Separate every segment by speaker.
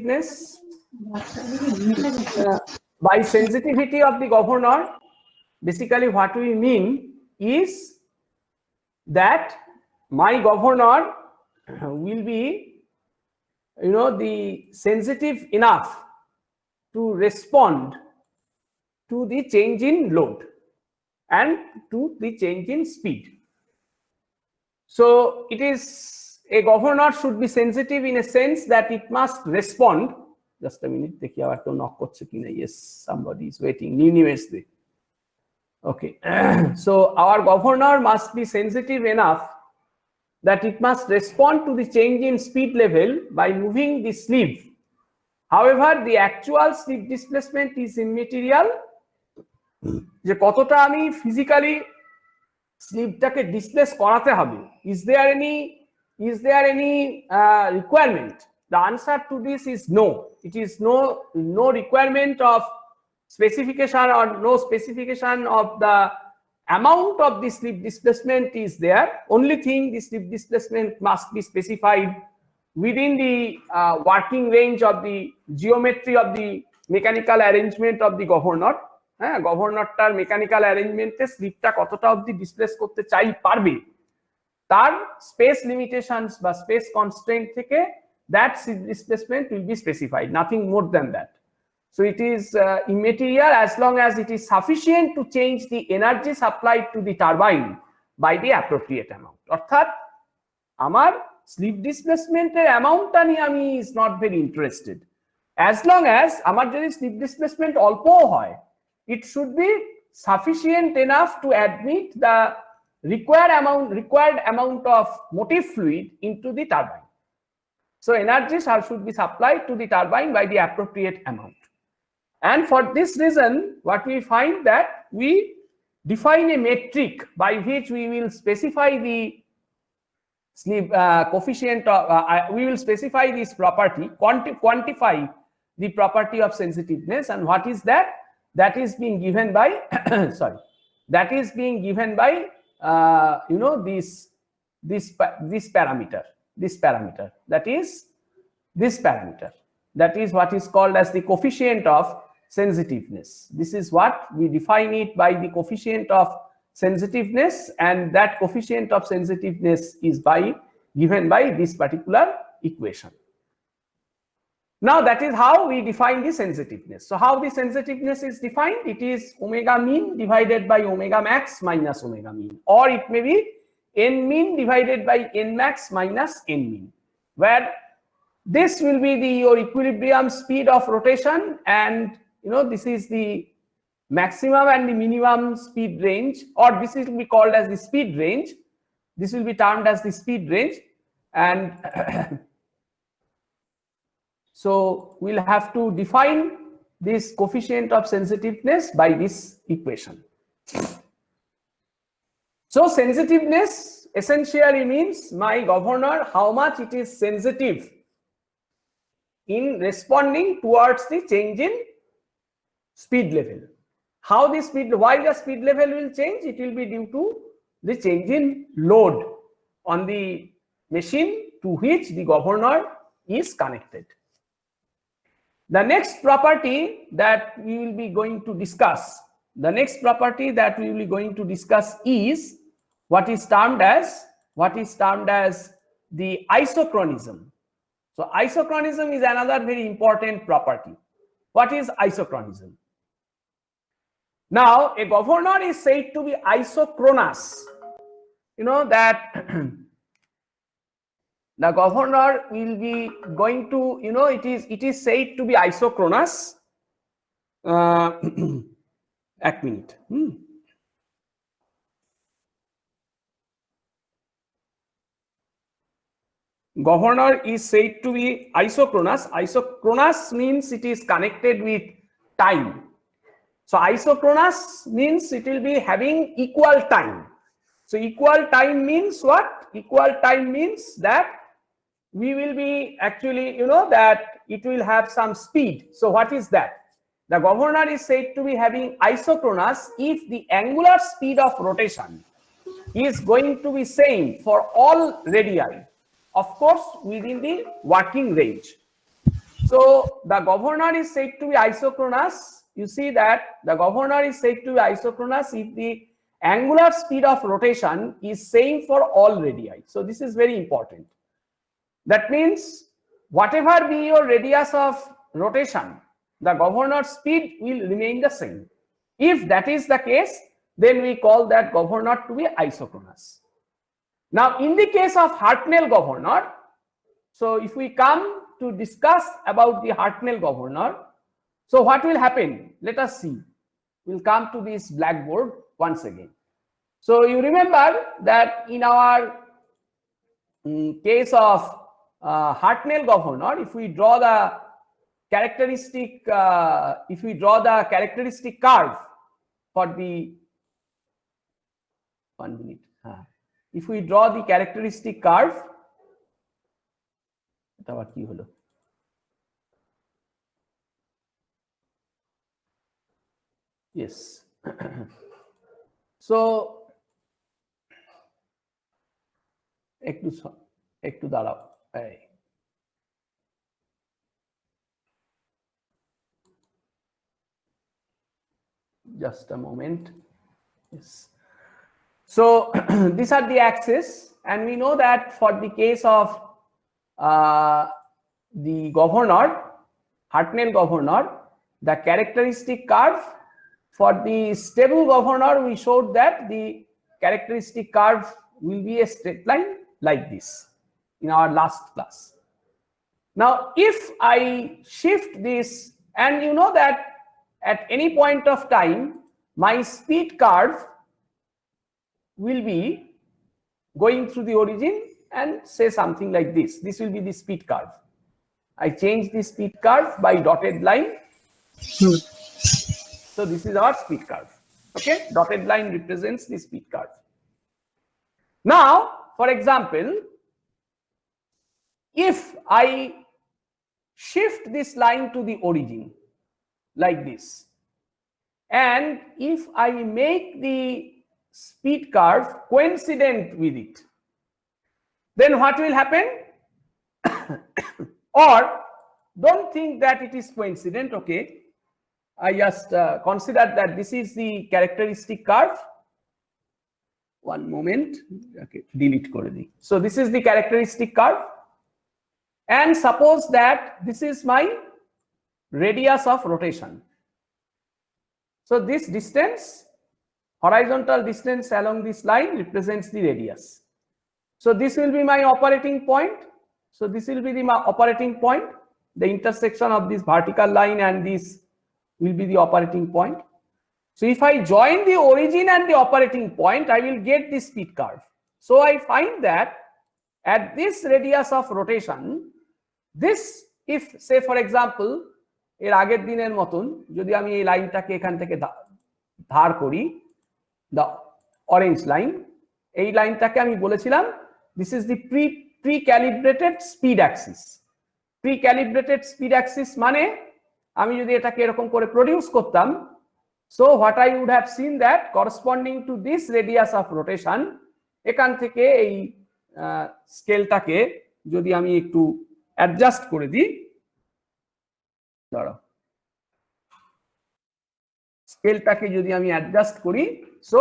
Speaker 1: sensitiveness, by sensitivity of the governor, basically what we mean is that my governor will be, the sensitive enough to respond to the change in load and to the change in speed. So it is, a governor should be sensitive in a sense that it must respond. Just a minute, yes, somebody is waiting. Okay, so our governor must be sensitive enough that it must respond to the change in speed level by moving the sleeve. However, the actual sleeve displacement is immaterial. যে কতটা আমি physically স্লিপটাকে displace করাতে হবে, is there any requirement? The answer to this is no. It is no requirement of specification, or no specification of the amount of the slip displacement is there. Only thing, the slip displacement must be specified within the working range of the geometry of the mechanical arrangement of the governor. হ্যাঁ, গভর্নরটার mechanical অ্যারেঞ্জমেন্টে স্লিপটা কতটা অবধি displace করতে পারবে, তার space limitations বা space constraint থেকে that displacement will be specified, nothing more than that. So it is immaterial as long as it is sufficient to change the energy supplied to the turbine by the appropriate amount. অর্থাৎ আমার slip ডিসপ্লেসমেন্টের অ্যামাউন্টটা নিয়ে আমি is not very interested. As long as আমার যদি slip displacement অল্পও হয়, it should be sufficient enough to admit the required amount of motive fluid into the turbine. So energy should be supplied to the turbine by the appropriate amount. And for this reason, what we find that we define a metric by which we will specify the coefficient of, we will specify this property, quantify the property of sensitiveness. And what is that? That is being given by that is being given by this parameter, that is this parameter, that is what is called as the coefficient of sensitiveness. This is what we define it by the coefficient of sensitiveness, and that coefficient of sensitiveness is given by this particular equation. Now that is how we define the sensitiveness. So how the sensitiveness is defined? It is omega mean divided by omega max minus omega mean, or it may be n mean divided by n max minus n mean, where this will be your equilibrium speed of rotation, and this is the maximum and the minimum speed range, or this will be called as the speed range. This will be termed as the speed range, and so we'll have to define this coefficient of sensitiveness by this equation. So sensitiveness essentially means my governor, how much it is sensitive in responding towards the change in speed level. Why the speed level will change? It will be due to the change in load on the machine to which the governor is connected. The next property that we will be going to discuss, is what is termed as the isochronism. So isochronism is another very important property. What is isochronism? Now a governor is said to be isochronous. You know that the governor will be going to, it is said to be isochronous. A minute. Governor is said to be isochronous. Isochronous means it is connected with time. So isochronous means it will be having equal time. So equal time means what? Equal time means that we will be actually, that it will have some speed. So what is that? The governor is said to be having isochronous if the angular speed of rotation is going to be same for all radii, of course within the working range. So the governor is said to be isochronous. You see that the governor is said to be isochronous if the angular speed of rotation is same for all radii. So this is very important. That means whatever be your radius of rotation, the governor speed will remain the same. If that is the case, then we call that governor to be isochronous. Now, in the case of Hartnell governor, so if we come to discuss about the Hartnell governor, so what will happen? Let us see. We'll come to this blackboard once again. So you remember that in our case of Hartnell governor, if we draw the characteristic, curve for the 1 minute. If we draw the characteristic curve, yes. So একটু দাঁড়াও, just a moment. Yes. So these are the axes, and we know that for the case of the governor, Hartnell governor, the characteristic curve for the stable governor, we showed that the characteristic curve will be a straight line like this in our last class. Now, if I shift this, and you know that at any point of time, my speed curve will be going through the origin and say something like this. This will be the speed curve. I change the speed curve by dotted line. So this is our speed curve. Okay, dotted line represents the speed curve. Now, for example, if I shift this line to the origin like this, and if I make the speed curve coincident with it, then what will happen? Or don't think that it is coincident. Okay, I just consider that this is the characteristic curve. 1 moment. Okay, delete kore di. So this is the characteristic curve, and suppose that this is my radius of rotation. So this distance, horizontal distance along this line, represents the radius. So this will be my operating point. So this will be the operating point. The intersection of this vertical line and this will be the operating point. So if I join the origin and the operating point, I will get the speed curve. So I find that at this radius of rotation, this, if say for example, এর আগের দিনের মতন যদি আমি এই লাইনটাকে এখান থেকে ধার করি, the orange line, এই লাইনটাকে আমি বলেছিলাম this is the pre-calibrated speed axis. Pre-calibrated speed axis মানে আমি যদি এটাকে এরকম করে প্রডিউস করতাম, so what I would have seen that corresponding to this radius of rotation, এখান থেকে এই স্কেলটাকে যদি আমি একটু অ্যাডজাস্ট করে দিই, দাঁড়াও, স্কেলটাকে যদি আমি অ্যাডজাস্ট করি, সো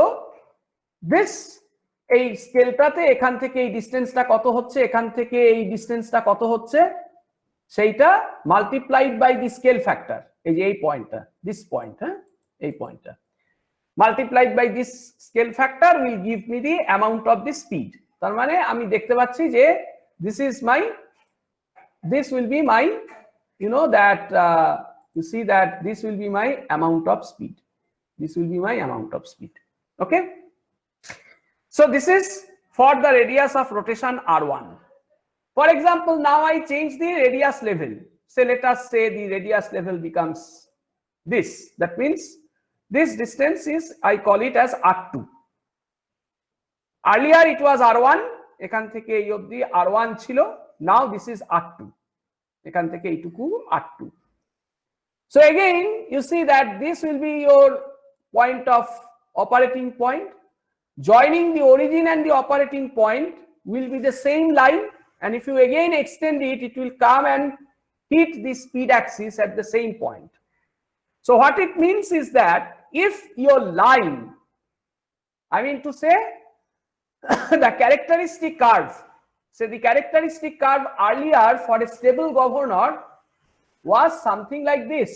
Speaker 1: দিস, এই স্কেলটাতে এখান থেকে এই ডিসটেন্সটা কত হচ্ছে, এখান থেকে এই ডিসটেন্সটা কত হচ্ছে, সেইটা multiplied by the scale factor, এই যে এই পয়েন্টটা, দিস পয়েন্ট, হ্যাঁ এই পয়েন্টটা multiplied by this scale factor will give me the amount of the speed. তার মানে আমি দেখতে পাচ্ছি যে this is my, this will be my, you know that you see that this will be my amount of speed. This will be my amount of speed. Okay, so this is for the radius of rotation r1. For example, now I change the radius level. Say let us say the radius level becomes this. That means this distance is, I call it as r2. Earlier it was r1, এখান থেকে এই অবধি r1 ছিল, now this is r2, এখান থেকে এইটুকু r2. So again you see that this will be your point of operating point. Joining the origin and the operating point will be the same line, and if you again extend it, it will come and hit the speed axis at the same point. So what it means is that if your line, I mean to say the characteristic curve, say the characteristic curve earlier for a stable governor was something like this.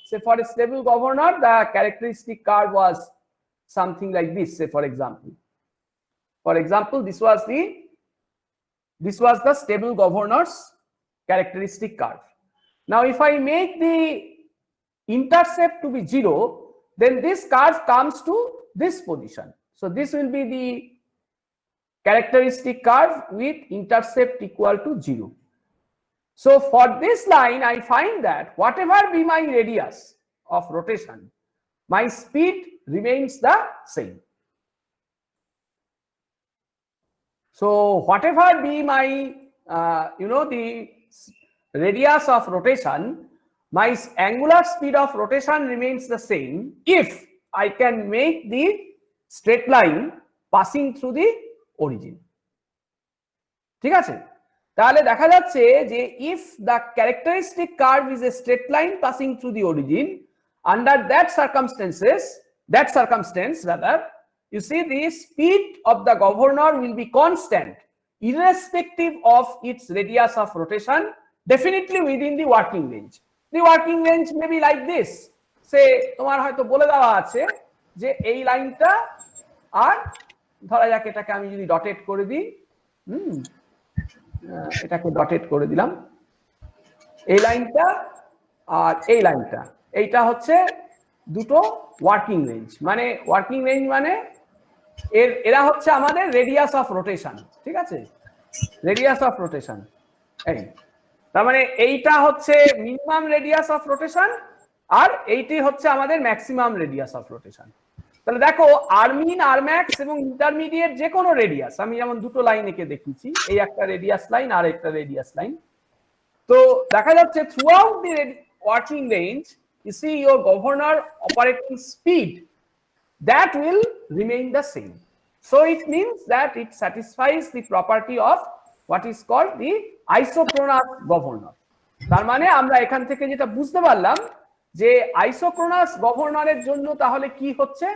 Speaker 1: Say for a stable governor, the characteristic curve was something like this. Say for example, this was the stable governor's characteristic curve. Now if I make the intercept to be 0, then this curve comes to this position. So this will be the characteristic curve with intercept equal to 0. So for this line, I find that whatever be my radius of rotation, my speed remains the same. So whatever be my the radius of rotation, my angular speed of rotation remains the same if I can make the straight line passing through the origin. ঠিক আছে, তাহলে দেখা যাচ্ছে যে if the characteristic curve is a straight line passing through the origin, under that circumstance rather, you see the speed of the governor will be constant irrespective of its radius of rotation, definitely within the working range. The working range may be like this. Say তোমার হয়তো বলে দেওয়া আছে যে এই লাইনটা, আর ধরা যাক এটাকে আমি যদি ডটেড করে দিই, এটাকে ডটেড করে দিলাম, এই লাইনটা আর এই লাইনটা, এইটা হচ্ছে দুটো ওয়ার্কিং রেঞ্জ। মানে ওয়ার্কিং রেঞ্জ মানে এরা হচ্ছে আমাদের রেডিয়াস অফ রোটেশন। ঠিক আছে, রেডিয়াস অফ রোটেশন। এই তার মানে এইটা হচ্ছে মিনিমাম রেডিয়াস অফ রোটেশন, আর এইটি হচ্ছে আমাদের ম্যাক্সিমাম রেডিয়াস অফ রোটেশন। তাহলে দেখো আরমিন, আরম্যাক্স এবং ইন্টারমিডিয়েট যে কোনো রেডিয়াস, আমি যেমন দুটো লাইন এঁকে দেখিয়েছি, এই একটা রেডিয়াস লাইন আর একটা রেডিয়াস লাইন। তো দেখা যাচ্ছে through out the working range, you see your governor operating speed that will remain the same. So it means that it satisfies the property of what is called the isochronous governor. তার মানে আমরা এখান থেকে যেটা বুঝতে পারলাম যে isochronous গভর্নরের জন্য তাহলে কি হচ্ছে,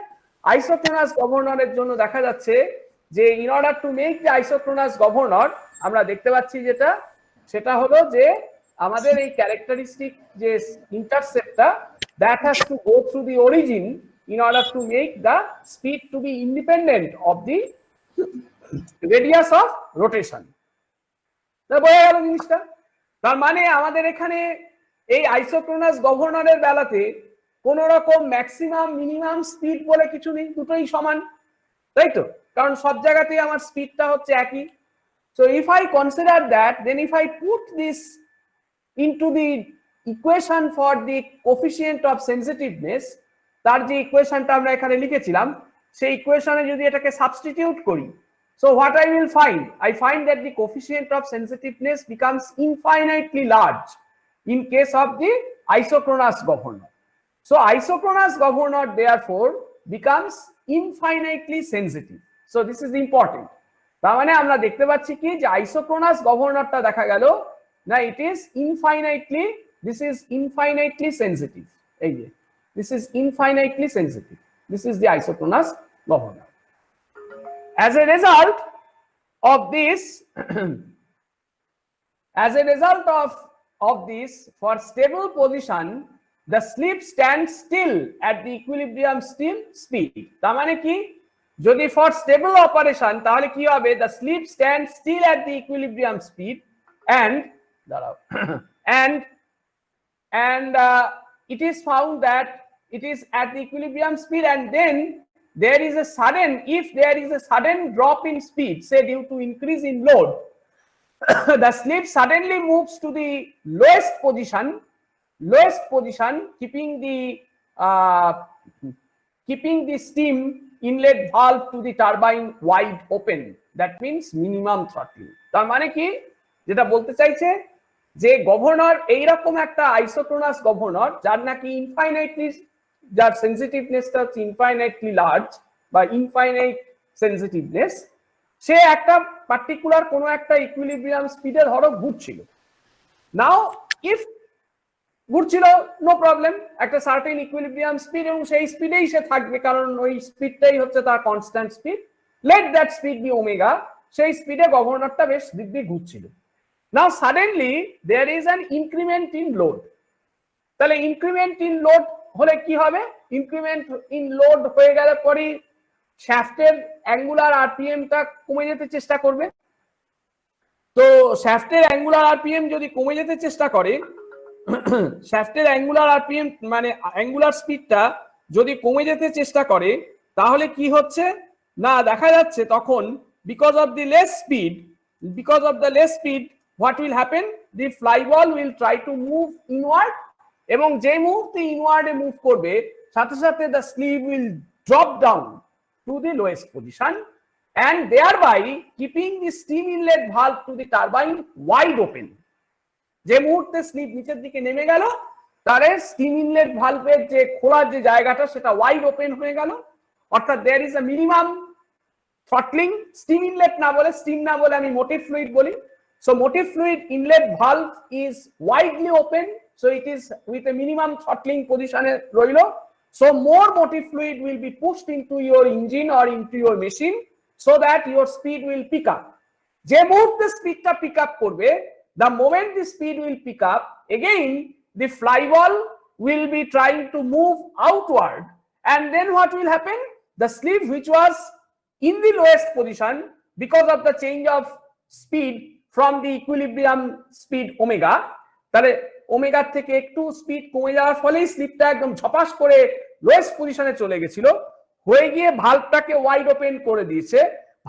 Speaker 1: আইসোক্রোনাস গভর্নরের জন্য দেখা যাচ্ছে যে in order to make the isochronous governor, আমরা দেখতে পাচ্ছি যেটা, সেটা হলো যে আমাদের এই ক্যারেক্টারিস্টিক যে ইন্টারসেপ্টটা, that has to go through the origin in order to make the speed to be independent of the radius of rotation. বোঝা গেল জিনিসটা? তার মানে আমাদের এখানে এই আইসোক্রোনাস গভর্নরের বেলাতে কোন রকম ম্যাক্সিমাম মিনিমাম স্পিড বলে কিছু নেই, দুটোই সমান, তাই তো? কারণ সব জায়গাতেই আমার স্পিডটা হচ্ছে একই। So if I consider that, then if I put this into the equation for the coefficient of sensitiveness, তার যে ইকুয়েশনটা আমরা এখানে লিখেছিলাম, সেই ইকুয়েশনে যদি এটাকে সাবস্টিটিউট করি, so what I will find, I find that the coefficient of sensitiveness becomes infinitely large in case of the isochronous governor. So isochronous governor therefore becomes infinitely sensitive. So this is important. তার মানে আমরা দেখতে পাচ্ছি কি যে isochronous গভর্নরটা দেখা গেল না, it is infinitely, this is infinitely sensitive. এই যে this is infinitely sensitive. This is the isochronous governor. As a result of this, for stable position, the slip stands still at the equilibrium speed. তার মানে কি, যদি for stable operation তাহলে কি হবে, the slip stands still at the equilibrium speed and it is found that it is at the equilibrium speed, and then there is a sudden, if there is a sudden drop in speed, say due to increase in load, the slip suddenly moves to the lowest position, keeping the steam inlet valve to the turbine wide open. That means minimum throttling. তার মানে কি, যেটা বলতে চাইছে যে governor এইরকম একটা isochronous governor যার নাকি ইনফাইনাইটলি, যার সেন্সিটিভনেসটা হচ্ছে ইনফাইনাইটলি লার্জ বা ইনফাইনাইট সেন্সিটিভনেস, সে একটা পার্টিকুলার কোনো একটা ইকুইলিব্রিয়াম স্পিডে ধরো ঘুরছিল। নাও ইফ ঘুরছিল, নো প্রবলেম, একটা সার্টেন ইকুইলিব্রিয়াম স্পিড, এবং সেই স্পিডেই সে থাকবে কারণ ওই স্পিডটাই হচ্ছে তার constant speed. Let that speed be omega, সেই স্পিডে গভর্নরটা বেশ দিব্যি ঘুরছিল। Now suddenly there is an increment in load. তাহলে ইনক্রিমেন্ট ইন লোড হলে কি হবে? ইনক্রিমেন্ট ইন লোড হয়ে গেলে পরই শ্যাফটের অ্যাঙ্গুলার আরপিএমটা কমে যেতে চেষ্টা করবে। তো শ্যাফটের অ্যাঙ্গুলার আরপিএম যদি কমে যেতে চেষ্টা করে, শ্যাফটের অ্যাঙ্গুলার আরপিএম মানে অ্যাঙ্গুলার স্পিডটা যদি কমে যেতে চেষ্টা করে, তাহলে কি হচ্ছে না, দেখা যাচ্ছে তখন because of the less speed, what will happen, the fly ball will try to move inward, এবং যে মুহূর্তে ইনওয়ার্ডে মুভ করবে সাথে সাথে the sleeve will drop down to the lowest position, and thereby keeping the steam inlet valve to the turbine wide open. যে মুহূর্তে slip নিচের দিকে নেমে গেল, তার স্টিম ইনলেট ভালভের যে খোলার যে জায়গাটা সেটা ওয়াইড ওপেন হয়ে গেল, অর্থাৎ there is a minimum throttling. Steam inlet না বলে, স্টিম না বলে আমি মোটিভ ফ্লুইড বলি। So motive fluid inlet valve is widely open, so it is with a minimum throttling পজিশনে রইল। So more motive fluid will be pushed into your engine or into your machine, so that your speed will pick up. যে মুহূর্তে স্পিডটা pick up করবে, the moment the speed will pick up, again the fly ball will be trying to move outward, and then what will happen, the sleeve which was in the lowest position because of the change of speed from the equilibrium speed omega, তাহলে omega থেকে একটু speed কমে যাওয়ার ফলেই স্লিপটা একদম ঝপাস করে lowest পজিশনে চলে গেছিল, হয়ে গিয়ে ভালভটাকে ওয়াইড ওপেন করে দিয়েছে।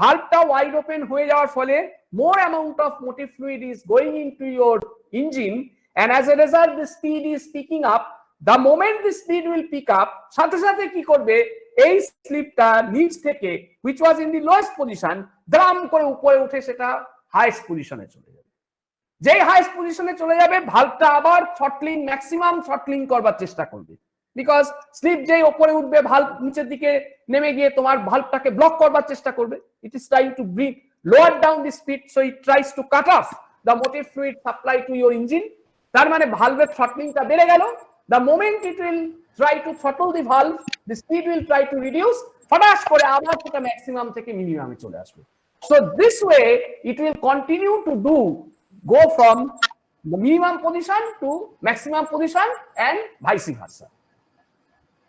Speaker 1: ভালভটা ওয়াইড ওপেন হয়ে যাওয়ার ফলে more amount of motive fluid is going into your engine, and as a result the speed is picking up. The moment the speed will pick up, সাথে সাথে কি করবে, এই স্লিপটা নিচ থেকে which was in the lowest position দ্রাম করে উপরে উঠে সেটা হাইয়েস্ট পজিশনে চলে যাবে। যেই হাইয়েস্ট পজিশনে চলে যাবে, ভালভটা আবার থ্রটলিং, ম্যাক্সিমাম থ্রটলিং করবার চেষ্টা করবে, বিকজ স্লিপ যেই উপরে উঠবে ভালভ নিচের দিকে নেমে গিয়ে তোমার ভালভটাকে ব্লক করবার চেষ্টা করবে। It is trying to bring lower down the speed, so it tries to cut off the motive fluid supply to your engine. তার মানে ভালভের থ্রটলিংটা বেড়ে গেল। The moment it will try to throttle the valve, the speed will try to reduce, ফটাস করে আবার সেটা ম্যাক্সিমাম থেকে মিনিমামে চলে আসবে। So this way it will continue to go from the minimum position to maximum position and vice versa.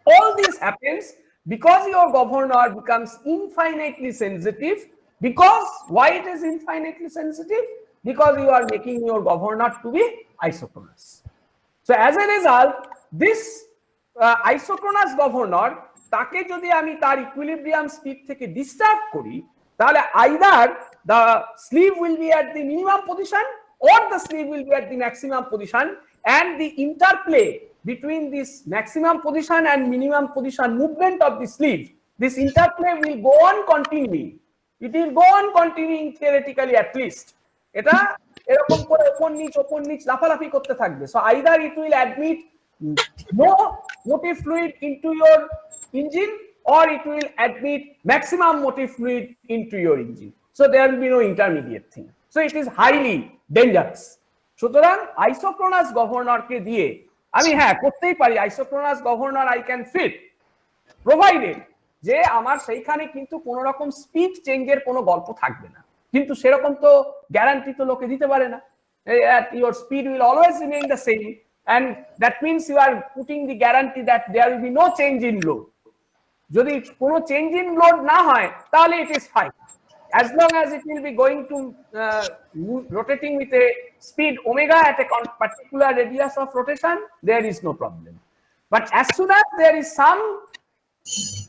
Speaker 1: All this happens because your governor becomes infinitely sensitive. Because why it is infinitely sensitive? Because you are making your governor to be isochronous. So as a result, this isochronous governor, তাকে যদি আমি তার equilibrium speed থেকে disturb করি, তাহলে either the sleeve will be at the minimum position or the sleeve will be at the maximum position, and the interplay between this maximum position and minimum position movement of the sleeve, this interplay will go on continuing. It will go on continuing theoretically at least. এটা এরকম করে ওপর নিচ লাফালাফি করতে থাকবে। So either it will admit no motive fluid into your engine, or it will admit maximum motive fluid into your engine. So there will be no intermediate thing. So it is highly dangerous. সুতরাং isochronous গভর্নরকে দিয়ে আমি করতেই পারি, isochronous governor I can fit, provided যে আমার সেইখানে কিন্তু কোনো রকম স্পিড চেঞ্জের কোনো গল্প থাকবে না। কিন্তু সেরকম তো গ্যারান্টি তো লোকে দিতে পারে না। Your speed will always remain the same, and that means you are putting the guarantee that there will be no change in load. যদি কোনো চেঞ্জ ইন লোড না হয় তাহলে it is fine. As long as it will be going to rotating with a speed omega at a particular radius of rotation, there is no problem. But as soon as there is some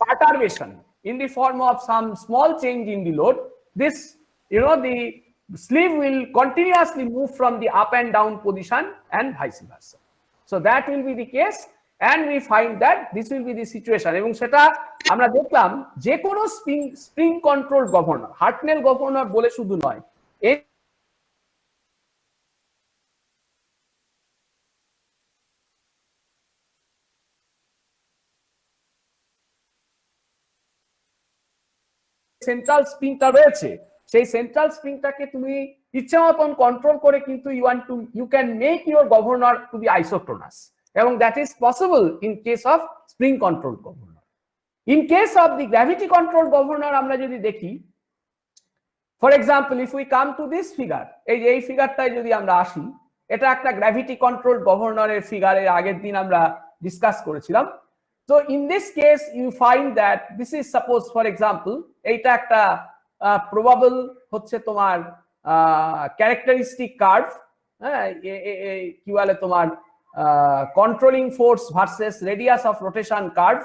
Speaker 1: perturbation in the form of some small change in the load, this, the sleeve will continuously move from the up and down position and vice versa. So that will be the case, and we find that this will be the situation. এবং সেটা আমরা দেখলাম যে কোনো spring control governor, হার্টনেল governor বলে শুধু নয়, central স্প্রিংটা রয়েছে, সেই সেন্ট্রাল স্প্রিংটাকে তুমি ইচ্ছা মতন কন্ট্রোল করে কিন্তু you can make your governor to be isochronous. এবং that is possible in case of spring control governor. In case of the gravity control governor আমরা যদি দেখি, for example if we come to this figure, এই ফিগারটায় যদি আমরা আসি, এটা একটা গ্র্যাভিটি কন্ট্রোল গভর্নরের ফিগারের আগের দিন আমরা ডিসকাস করেছিলাম। তো in this case you find that this is suppose for example এইটা একটা প্রবাবল হচ্ছে তোমার ক্যারেক্টারিস্টিক কার্ভ, হ্যাঁ, কি বলে তোমার controlling force versus radius of rotation curve.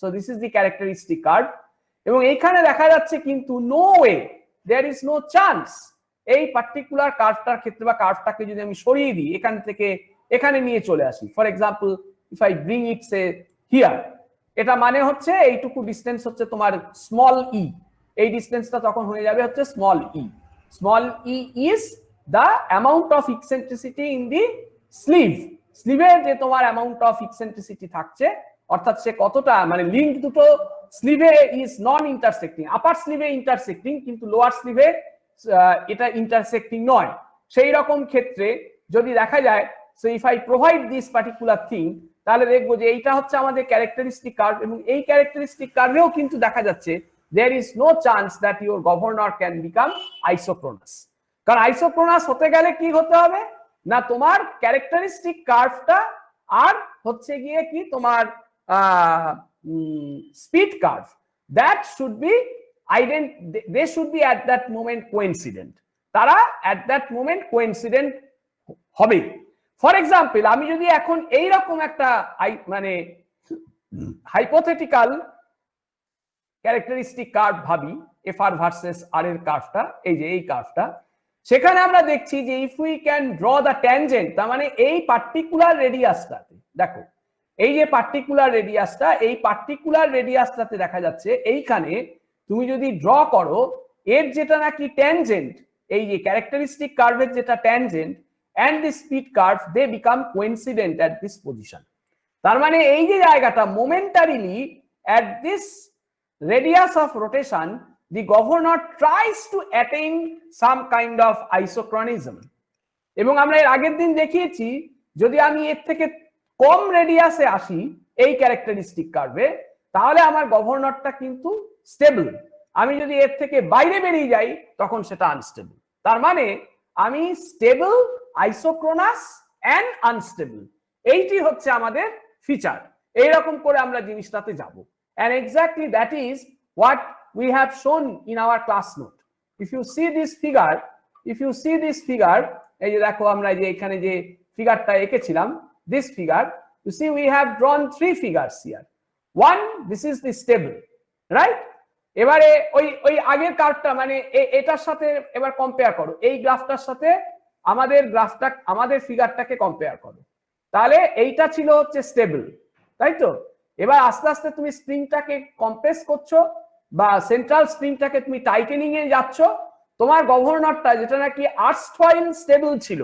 Speaker 1: So this is the characteristic curve, এবং এইখানে দেখা যাচ্ছে কিন্তু no way, there is no chance এই পার্টিকুলার কার্ভটার ক্ষেত্রে বা কার্ভটাকে যদি আমি সরিয়ে দিই এখান থেকে এখানে নিয়ে চলে আসি, for example if I bring it say here, এটা মানে হচ্ছে এইটুকু ডিস্টেন্স হচ্ছে তোমার স্মল ই, এই ডিস্টেন্সটা তখন হয়ে যাবে হচ্ছে small E. Small E is the amount of eccentricity in the sleeve, স্লিভের যে তোমার অ্যামাউন্ট অফ ইকসেন্ট্রিসিটি থাকছে, অর্থাৎ সে কতটা মানে লিঙ্ক দুটো স্লিভে ইজ নন ইন্টারসেক্টিং, আপার স্লিভে ইন্টারসেক্টিং কিন্তু লোয়ার স্লিভে এটা ইন্টারসেক্টিং নয়। সেই রকম ক্ষেত্রে যদি দেখা যায়, so if I provide this particular thing, তাহলে দেখবো যে এইটা হচ্ছে আমাদের ক্যারেক্টারিস্টিক কার্ভ, এবং এই ক্যারেক্টারিস্টিক কার্ভেও কিন্তু দেখা যাচ্ছে there is no chance that your governor can become isochronous। কারণ আইসোক্রোনাস হতে গেলে কি হতে হবে না, তোমার ক্যারেক্টারিস্টিক কার্ভটা আর হচ্ছে গিয়ে কি তোমার speed curve, that should be they should be at that moment coincident, তারা at that moment coincident হবে। ফর এক্সাম্পল আমি যদি এখন এইরকম একটা মানে হাইপোথেটিক্যাল ক্যারেক্টারিস্টিক কার্ভ ভাবি, এফ আর ভার্সেস আর এর কার্ভটা, এই যে এই কার্ভটা, সেখানে আমরা দেখছি যে if we can draw the tangent, তার মানে এই পার্টিকুলার রেডিয়াসটাতে দেখো, এই যে পার্টিকুলার রেডিয়াসটা, এই পার্টিকুলার রেডিয়াসটাতে দেখা যাচ্ছে এইখানে তুমি যদি ড্র করো এর যেটা নাকি ট্যানজেন্ট, এই যে ক্যারেক্টারিস্টিক কার্ভের যেটা tangent and the speed curve they become coincident at this position। তার মানে এই যে জায়গাটা momentarily at this radius of rotation the governor tries to attain some kind of isochronism। এবং আমরা এর আগের দিন দেখিয়েছি যদি আমি এর থেকে কম রেডিয়াসে আসি এই ক্যারেক্টারিস্টিক কার্ভে, তাহলে আমার গভর্নরটা কিন্তু স্টেবল, আমি যদি এর থেকে বাইরে বেরিয়ে যাই তখন সেটা আনস্টেবল। তার মানে আমি স্টেবল, আইসোক্রোনাস এন্ড আনস্টেবল, এইটি হচ্ছে আমাদের ফিচার। এইরকম করে আমরা জিনিসটাতে যাব, and exactly that is what we have shown in our class note। if you see this figure, এই যে দেখো আমরা যে এখানে যে ফিগারটা এঁকেছিলাম, this figure, you see we have drawn three figures here। one, this is the stable, right? এবারে ওই আগের কার্ভটা মানে এটার সাথে এবার কম্পেয়ার করো, এই গ্রাফটার সাথে আমাদের ফিগারটাকে কম্পেয়ার করো, তাহলে এইটা ছিল হচ্ছে স্টেবল, তাই তো? এবার আস্তে আস্তে তুমি স্প্রিংটাকে কম্প্রেস করছো বা সেন্ট্রাল স্প্রিংটাকে তুমি টাইটেনিং এ যাচ্ছ, তোমার গভর্নরটা যেটা নাকি আর্স্টওয়াইল স্টেবল ছিল,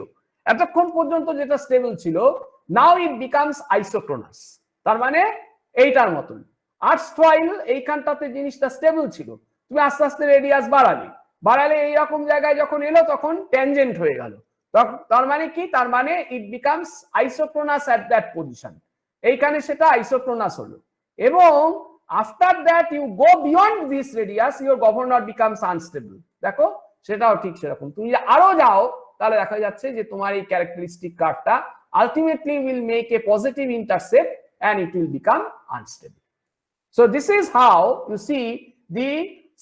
Speaker 1: এতক্ষণ পর্যন্ত যেটা স্টেবল ছিল, নাও ইট বিকামস আইসোক্রোনাস। তার মানে এইটার মতন আর্স্টওয়াইল এইখানটাতে জিনিসটা স্টেবল ছিল, তুমি আস্তে আস্তে রেডিয়াস বাড়ালে এইরকম জায়গায় যখন এলো তখন ট্যানজেন্ট হয়ে গেল, তার মানে কি, তার মানে it becomes isochronous at that position, এইখানে সেটা আইসোক্রোনাস হলো। এবং after that you go beyond this radius your governor becomes unstable. দেখো সেটাও ঠিক সেরকম, তুমি আরো যাও তাহলে দেখা যাচ্ছে যে তোমার এই ক্যারেক্টারিস্টিক কার্ভটা ultimately will make a positive intercept and it will become unstable। So this is how you see the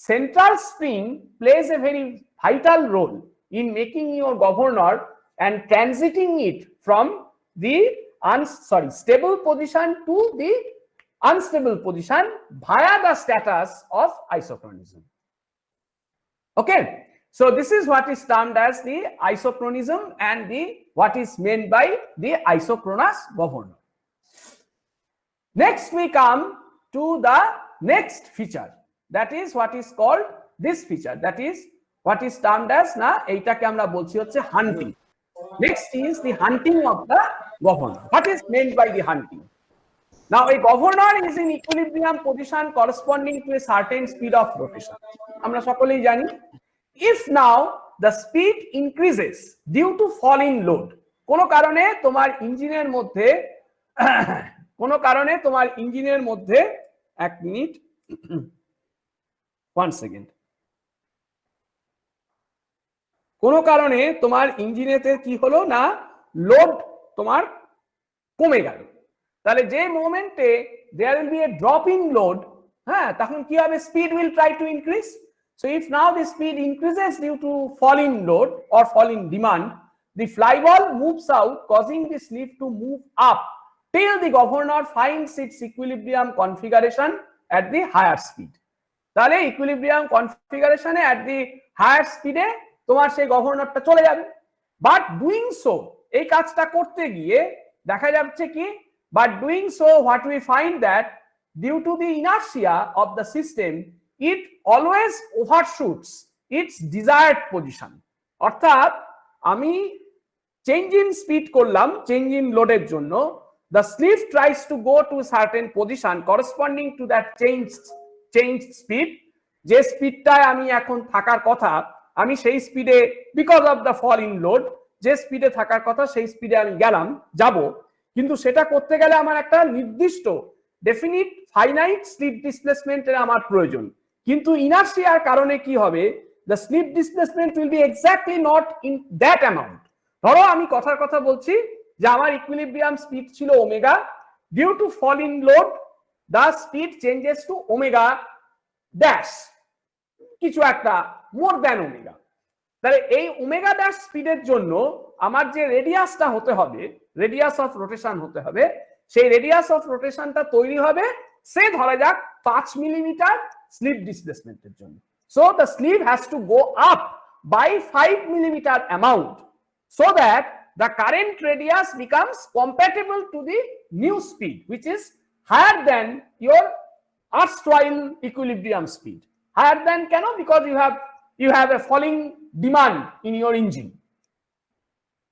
Speaker 1: central spring plays a very vital role in making your governor and transiting it from the stable position to the unstable position via the status of isochronism। Okay, so this is what is termed as the isochronism and what is meant by the isochronous governor। Next we come to the next feature, that is what is called this feature, that is what is termed as না এইটাকে আমরা বলছি হচ্ছে হান্টিং। Next is the hunting of the governor। What is meant by the hunting? Now a governor is in equilibrium position corresponding to a certain speed of rotation। আমরা সকলেই জানি, if now the speed increases due to fall in load, কোনো কারণে তোমার ইঞ্জিনের মধ্যে কোনো কারণে তোমার ইঞ্জিনের মধ্যে 1 মিনিট 1 সেকেন্ড, কোনো কারণে তোমার ইঞ্জিনেতে কি হলো না লোড তোমার কমে গেল, তাহলে যে মোমেন্টে there will be a drop in load, হ্যাঁ, তখন কি হবে, speed will try to increase. So if now the speed increases due to fall in load or fall in demand, the flyball moves out, causing the sleeve to move up till the governor finds its equilibrium configuration at the higher speed. তাহলে equilibrium কনফিগারেশনে at the higher speed এ তোমার সেই গভর্নরটা চলে যাবে। But doing so, এই কাজটা করতে গিয়ে দেখা যাচ্ছে কি, but doing so what we find that due to the inertia of the system it always overshoots its desired position। অর্থাৎ আমি চেঞ্জ ইন স্পিড করলাম, চেঞ্জ ইন লোডের জন্য, the sleeve tries to go to a certain position corresponding to that change speed, যে স্পিডটায় আমি এখন থাকার কথা আমি সেই স্পিডে, because of the fall in load, যে স্পিডে থাকার কথা সেই স্পিডে আমি গেলাম যাব, কিন্তু সেটা করতে গেলে আমার একটা নির্দিষ্ট ডেফিনিট ফাইনাইট স্লিপ ডিসপ্লেসমেন্টের আমার প্রয়োজন। কিন্তু ইনার্শিয়ার কারণে কি হবে, the slip displacement will be exactly not in that amount. ধরো আমি কথার কথা বলছি যে আমার ইকুইলিব্রিয়াম স্পিড ছিল omega, due to fall in load the speed changes to omega dash, কিছু একটা মোর দ্যান ওমেগা। তাহলে এই ওমেগা ড্যাশ স্পিডের জন্য আমার যে রেডিয়াসটা হতে হবে, রেডিয়াস অফ রোটেশন হতে হবে, সেই রেডিয়াস অফ রোটেশনটা তৈরি হবে সে ধরা যাক 5 মিলিমিটার স্লিপ ডিসপ্লেসমেন্টের জন্য। So the sleeve has to go up by 5 millimetre amount so that the current radius becomes compatible to the new speed which is higher than your erstwhile equilibrium speed. Higher than কেন, because you have a falling demand in your engine.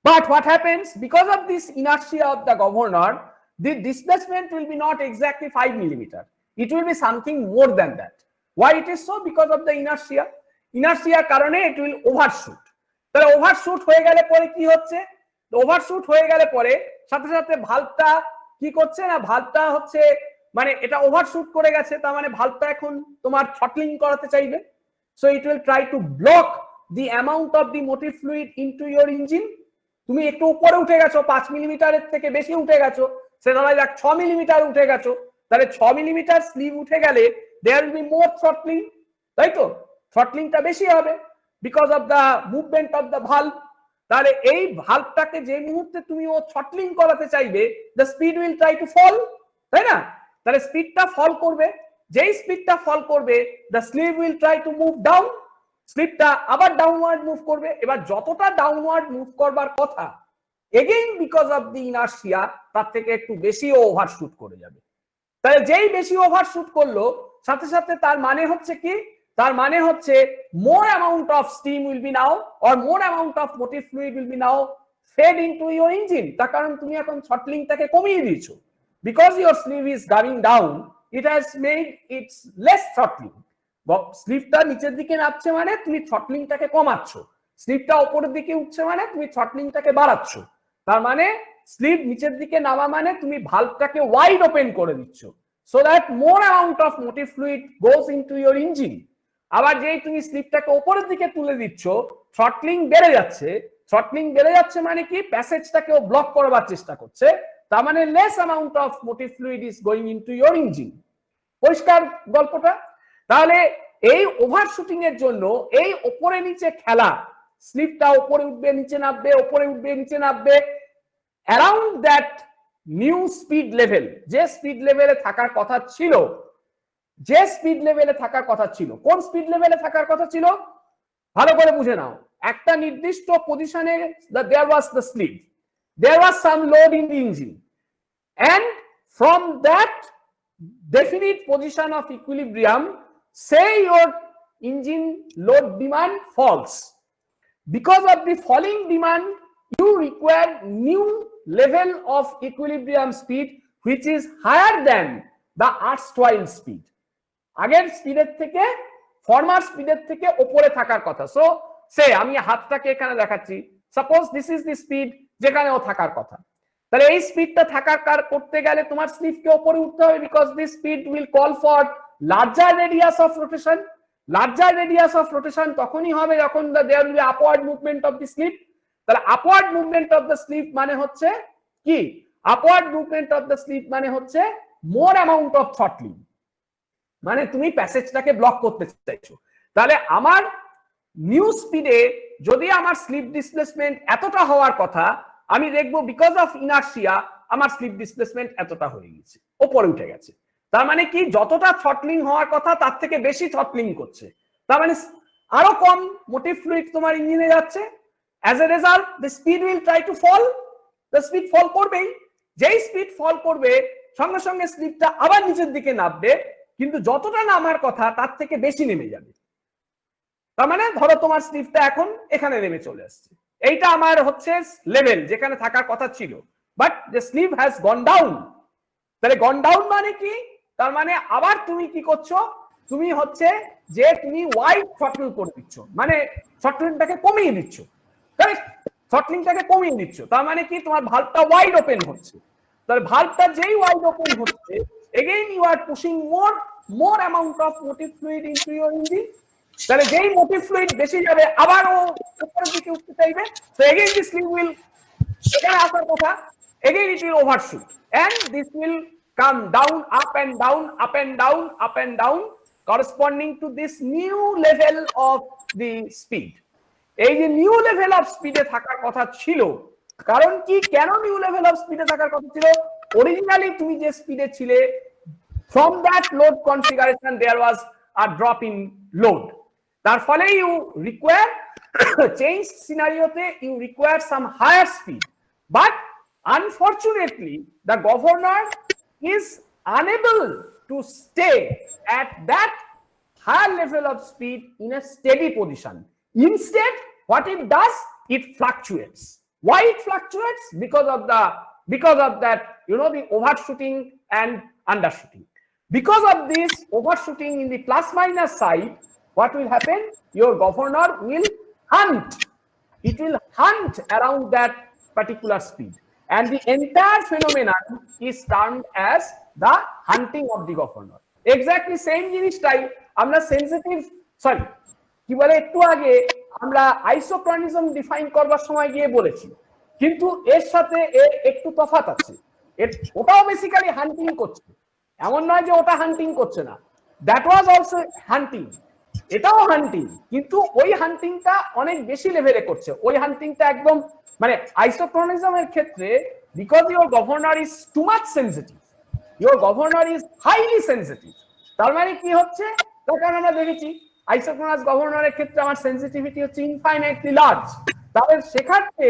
Speaker 1: But what happens, because of this inertia of the governor, the displacement will be not exactly 5 millimeter, it will be something more than that. Why it is so? Because of the inertia কারণে it will overshoot। তাহলে overshoot হয়ে গেলে পরে কি হচ্ছে, overshoot হয়ে গেলে পরে সাথে সাথে ভালভটা কি করছে না, ভালভটা হচ্ছে মানে এটা ওভারশুট করে গেছে, তার মানে ভালভটা এখন তোমার থ্রটলিং করাতে চাইবে। So it will try to block the amount of the motive fluid into your engine. তুমি একটু উপরে উঠে গেছো, 5 মিলিমিটারের থেকে বেশি উঠে গেছো, সে ধরা যাক 6 মিলিমিটার উঠে গেছো, তাহলে 6 মিলিমিটার স্লিভ উঠে গেলে there will be more throttling, তাই তো, থ্রটলিংটা বেশি হবে because of the movement of the valve. তাহলে এই ভালভটাকে যে মুহূর্তে তুমি ও থ্রটলিং করাতে চাইবে, the speed will try to fall, তাই না? তাহলে স্পিডটা ফল করবে, যেই স্পিডটা ফল করবে the sleeve will try to move down, স্লিপটা আবার ডাউনওয়ার্ড মুভ করবে। এবার যতটা ডাউনওয়ার্ড মুভ করবার কথা, again because of the inertia তার থেকে একটু বেশি ওভারশুট করে যাবে। তাহলে যেই বেশি ওভারশুট করলো সাথে সাথে তার মানে হচ্ছে কি, তার মানে হচ্ছে more amount of steam will be now or more amount of motive fluid will be now fed into your engine, তার কারণ তুমি এখন থ্রটলিংটাকে কমিয়ে দিয়েছো, because your sleeve is going down it has made its less throttling। স্লিভটা নিচের দিকে নামছে মানে তুমি থ্রটলিংটাকে কমাচ্ছো, স্লিভটা উপরের দিকে উঠছে মানে তুমি থ্রটলিংটাকে বাড়াচ্ছো। তার মানে স্লিভ নিচের দিকে নামা মানে তুমি ভালভটাকে ওয়াইড ওপেন করে দিচ্ছ, so that more amount of motive fluid goes into your engine। আবার যেই তুমি স্লিপটাকে উপরের দিকে তুলে দিচ্ছ, থ্রটলিং বেড়ে যাচ্ছে, থ্রটলিং বেড়ে যাচ্ছে মানে কি, প্যাসেজটাকেও ব্লক করবার চেষ্টা করছে, তার মানে less amount of motive fluid is going into your engine. পরিষ্কার গল্পটা? তাহলে এই ওভারশুটিং এর জন্য এই উপরে নিচে খেলা, স্লিপটা উপরে উঠবে নিচে নামবে, উপরে উঠবে নিচে নামবে, around that new speed level, যে স্পিড লেভেলে থাকার কথা ছিল, যে স্পিড লেভেলে থাকার কথা ছিল, কোন স্পিড লেভেলে থাকার কথা ছিল ভালো করে বুঝে নাও। একটা নির্দিষ্ট পজিশনে there was the sleeve, there was some load in the engine, and from that definite position of equilibrium, say your engine load demand falls. Because of the falling demand you require new level of equilibrium speed which is higher than the erstwhile speed। আগের স্পিডের থেকে, former স্পিডের থেকে উপরে থাকার কথা। So সে আমি হাতটাকে এখানে দেখাচ্ছি, suppose this is the speed যেখানে ও থাকার কথা। তাহলে এই স্পিডটা করতে গেলে তোমার স্লিপকে উপরে উঠতে হবে, because this speed will call for larger radius of rotation. Larger radius of rotation তখনই হবে যখন there will be upward movement of the slip. তাহলে upward movement of the slip মানে হচ্ছে কি? Upward movement of the slip মানে হচ্ছে মোর amount of throttling, মানে তুমি প্যাসেজটাকে ব্লক করতে চাইছো। তাহলে আমার নিউ স্পিডে যদি আমার স্লিপ ডিসপ্লেসমেন্ট এতটা হওয়ার কথা, আমি দেখবো বিকজ অফ ইনার্সিয়া আমার স্লিপ ডিসপ্লেসমেন্ট এতটা হয়ে গেছে, ওপরে উঠে গেছে। তার মানে কি, যতটা থ্রটলিং হওয়ার কথা তার থেকে বেশি থ্রটলিং করছে, তার মানে আরো কম মোটিভ ফ্লুইড তোমার ইঞ্জিনে যাচ্ছে। As a result the speed will try to fall, the speed fall করবেই। যেই স্পিড ফল করবে সঙ্গে সঙ্গে স্লিপটা আবার নিচের দিকে নামবে, কিন্তু যতটা নামার কথা তার থেকে বেশি নেমে যাবে। তার মানে ধরো তোমার স্লিপটা এখন এখানে নেমে চলে আসছে, এইটা আমার হচ্ছে লেভেল যেখানে থাকার কথা ছিল, but the slip has gone down. তাহলে গন ডাউন মানে কি? তার মানে আবার তুমি কি করছো, তুমি হচ্ছে যে তুমি ওয়াইড থ্রটল করে দিচ্ছ, মানে থ্রটলিংটাকে কমিয়ে দিচ্ছ, কারেক্ট? থ্রটলিংটাকে কমিয়ে দিচ্ছ, তার মানে কি তোমার ভালভটা ওয়াইড ওপেন হচ্ছে। তাহলে ভালভটা যেই ওয়াইড ওপেন হচ্ছে, again you are pushing more amount of motive fluid into your engine. তাহলে যেই মোটিভ ফ্লুইড বেশি যাবে আবার ও উপরের দিকে উঠতে চাইবে, so again this slip will, এখানে আসার কথা, again it will overshoot and this will come down, up and down, up and down, up and down, corresponding to this new level of the speed. এই যে new level of স্পিডে থাকার কথা ছিল, কারণ কি, কেন নিউ লেভেল অফ স্পিডে থাকার কথা ছিল? অরিজিনালি তুমি যে স্পিডে ছিলে, from that load configuration there was a drop in load, তার ফলে you require change scenario-তে you require some higher speed, but unfortunately the governor is unable to stay at that higher level of speed in a steady position. Instead, what it does, it fluctuates. Why it fluctuates? Because of that, you know, the overshooting and undershooting. Because of this overshooting in the plus minus side, what will happen? Your governor will hunt. It will hunt around that particular speed. And the entire phenomenon is termed as the hunting of the governor. Exactly same জিনিসটাই আমরা sensitive, sorry কি বলে, একটু আগে আমরা আইসোক্রনিজম define করবার সময় গিয়ে বলেছি, কিন্তু এর সাথে একটু তফাৎ আছে। ওটাও বেসিক্যালি হান্টিং করছে, এমন নয় যে ওটা হান্টিং করছে না, দ্যাট ওয়াজ অলসো হান্টিং, এটাও হান্টিং, কিন্তু ওই হান্টিংটা অনেক বেশি লেভেলে করছে। ওই হান্টিংটা একদম মানে আইসোক্রনিজমের ক্ষেত্রে, because your governor is too much sensitive, your governor is highly sensitive. তার মানে কি হচ্ছে, তার কারণ আমরা দেখেছি আইসোক্রোনাস গভর্নরের ক্ষেত্রে আমার সেনসিটিভিটি হচ্ছে ইনফাইনাইটলি লার্জ। তাহলে সেক্ষেত্রে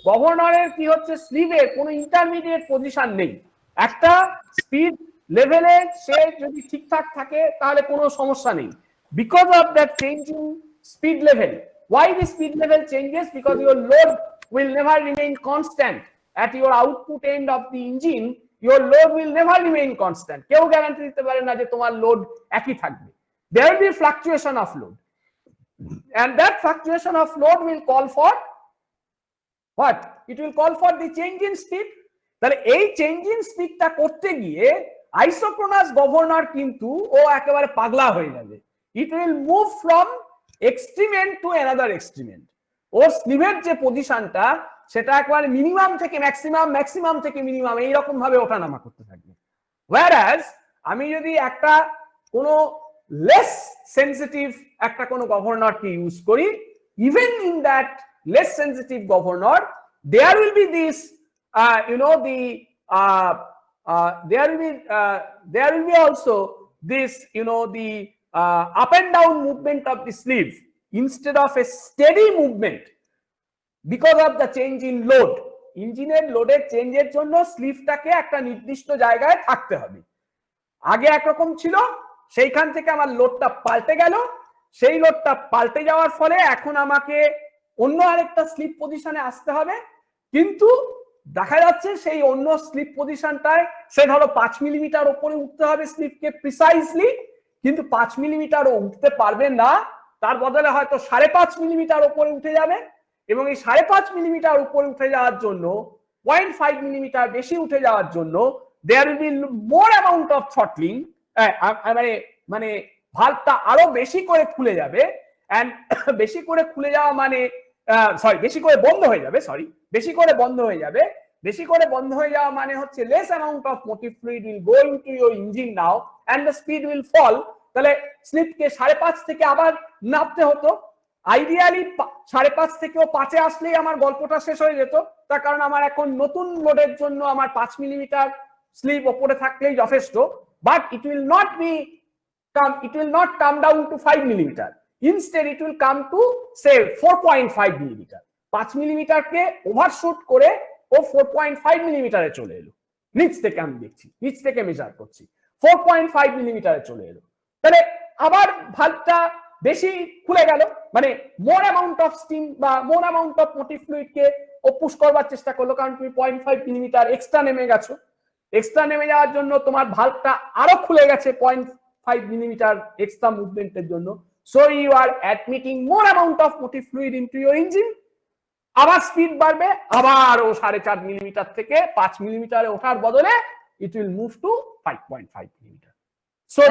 Speaker 1: গভর্নরের কি হচ্ছে, স্লিভের কোনো ইন্টারমিডিয়েট পজিশন নেই, একটা স্পিড লেভেলে সে যদি ঠিকঠাক থাকে তাহলে কোনো সমস্যা নেই। Because of that changing speed level, why the speed level changes? Because your load will never remain constant at your output end of the engine. Your load will never remain constant. কেউ guarantee দিতে পারে না যে তোমার load একই থাকবে। There will be fluctuation of load, and that fluctuation of load will call for what? It will call for the change in speed. তাহলে এই চেঞ্জ ইন স্পিডটা করতে গিয়ে আইসোক্রোনাস গভর্নর কিন্তু ও একেবারে পাগলা হয়ে যাবে। It will move from extreme end to another extreme end. ওর স্লিভের যে পজিশনটা সেটা একবারে মিনিমাম থেকে ম্যাক্সিমাম, ম্যাক্সিমাম থেকে মিনিমাম এইরকম ভাবে ওঠানামা করতে থাকবে। Whereas আমি যদি একটা কোনো লেস সেনসিটিভ একটা কোনো গভর্নরকে ইউজ করি, even in that less sensitive governor there will be this you know the there will be also this, you know, the up and down movement of the sleeve instead of a steady movement because of the change in load. ইঞ্জিনের লোডের চেঞ্জের জন্য স্লিভটাকে একটা নির্দিষ্ট জায়গায় থাকতে হবে। আগে একরকম ছিল, সেইখান থেকে আমার লোডটা পাল্টে গেল, সেই লোডটা পাল্টে যাওয়ার ফলে এখন আমাকে অন্য আরেকটা স্লিপ পজিশনে আসতে হবে, কিন্তু দেখা যাচ্ছে সেই অন্য স্লিপ পজিশনটায় সে ধরো 5 মিলিমিটার উপরে উঠতে হবে স্লিপকে প্রিসাইজলি, কিন্তু 5 মিলিমিটারও উঠতে পারবে না, তার বদলে হয়তো 5.5 মিলিমিটার উপরে উঠে যাবে, এবং এই 5.5 মিলিমিটার উপরে উঠে যাওয়ার জন্য 0.5 মিলিমিটার বেশি উঠে যাওয়ার জন্য there will be more amount of throttling, মানে ভালভটা আরো বেশি করে খুলে যাবে, and বেশি করে খুলে যাওয়া মানে সরি বেশি করে বন্ধ হয়ে যাবে, বেশি করে বন্ধ হয়ে যাবে, বেশি করে বন্ধ হয়ে যাওয়া মানে হচ্ছে less amount of motive fluid will go into your engine now and the speed will fall. তাহলে স্লিপকে 5.5 থেকে আবার নামতে হতো, আইডিয়ালি 5.5 থেকেও 5-এ আসলেই আমার গল্পটা শেষ হয়ে যেত, তার কারণ আমার এখন নতুন লোডের জন্য আমার 5 মিলিমিটার স্লিপ উপরে থাকলেই যথেষ্ট, but it will not come down to 5 millimeter. Instead it will come to say 4.5 millimeter. 5 মিলিমিটারকে overshoot করে ও 4.5 মিলিমিটারে চলে এলো, নিচ থেকে আমি দেখছি, নিচ থেকে মেজার করছি, 4.5 মিলিমিটারে চলে এলো। তাহলে আবার ভালভটা বেশি খুলে গেল, মানে মোর অ্যামাউন্ট অফ স্টিম বা মোর অ্যামাউন্ট অফ মোটিভ ফ্লুইডকে ও পুশ করবার চেষ্টা করলো, কারণ তুমি 0.5 মিলিমিটার এক্সট্রা নেমে গেছো, এক্সট্রা নেমে যাওয়ার জন্য তোমার ভালভটা আরো খুলে গেছে 0.5 মিলিমিটার এক্সট্রা মুভমেন্টের জন্য, so you are admitting more amount of motive fluid into your engine. আবার স্পিড বাড়বে, আবার ও 4.5 মিলিমিটার থেকে 5 মিলিমিটারে ওঠার বদলে it will move to 5.5 millimetre. So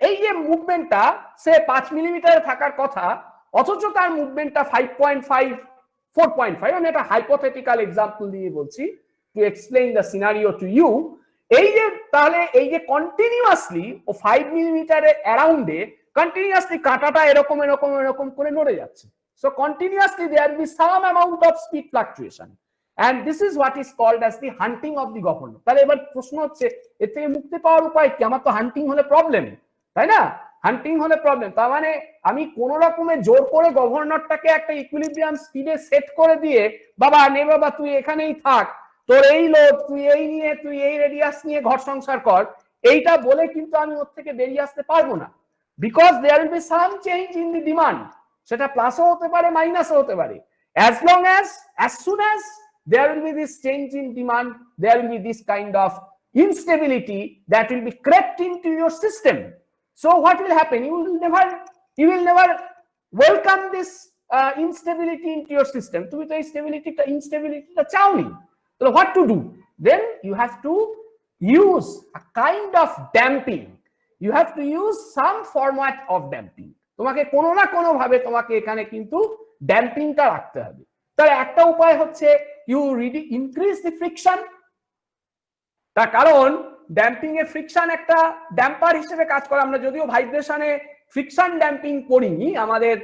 Speaker 1: এই যে মুভমেন্টটা সে 5 মিলিমিটারে থাকার কথা, অথচ তার মুভমেন্টটা 5.5 4.5, আমি একটা হাইপোথেটিক্যাল এক্সাম্পল দিয়ে বলছি to explain the scenario to you. এই যে তাহলে এই যে কন্টিনিউয়াসলি ও 5 মিলিমিটারের অ্যারাউন্ডে কন্টিনিউয়াসলি কাঁটাটা এরকম এরকম এরকম করে নড়ে যাচ্ছে, so continuously there will be some amount of speed fluctuation and this is what is called as the hunting of the governor. তাহলে এবার প্রশ্ন হচ্ছে এর থেকে মুক্তি পাওয়ার উপায় কি? আমার তো হান্টিং হলে প্রবলেম, তাই না? হান্টিং হলে প্রবলেম, তার মানে আমি কোন রকমে জোর করে গভর্নরটাকে একটা ইকুইলিব্রিয়াম স্পিডে সেট করে দিয়ে বাবা নে বাবা তুই এখানেই থাক, তোর এই লোড তুই এই নিয়ে তুই এই রেডিয়াস নিয়ে ঘর সংসার কর, এইটা বলে কিন্তু আমি ওর থেকে বেরিয়ে আসতে পারবো না, because there will be some change in the demand, সেটা প্লাসও হতে পারে মাইনাসও হতে পারে, as long as soon as there will be this change in demand, there will be this kind of instability that will be crept into your system. So what will happen? You will never welcome this instability into your system. তুমি তো instability চাওনি, so what to do? Then you have to use a kind of damping. You have to use some format of damping. তোমাকে কোনো না কোনো ভাবে তোমাকে এখানে কিন্তু ড্যাম্পিংটা রাখতে হবে। তার একটা উপায় হচ্ছে ইউ ইনক্রিজ দি ফ্রিকশন, তার কারণ ড্যাম্পিং এ ফ্রিকশন একটা ড্যাম্পার হিসেবে কাজ করে। আমরা যদিও ভাইব্রেশনে ফ্রিকশন ড্যাম্পিং করিনি আমাদের,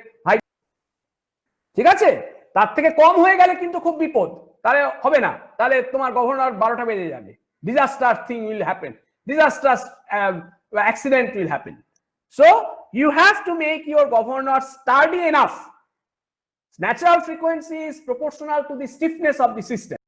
Speaker 1: ঠিক আছে, তার থেকে কম হয়ে গেলে কিন্তু খুব বিপদ, তাহলে হবে না, তাহলে তোমার গভর্নর 12টা বেজে যাবে, disaster thing will happen, disaster accident will happen. So you have to make your governor sturdy enough. Natural frequency is proportional to the stiffness of the system.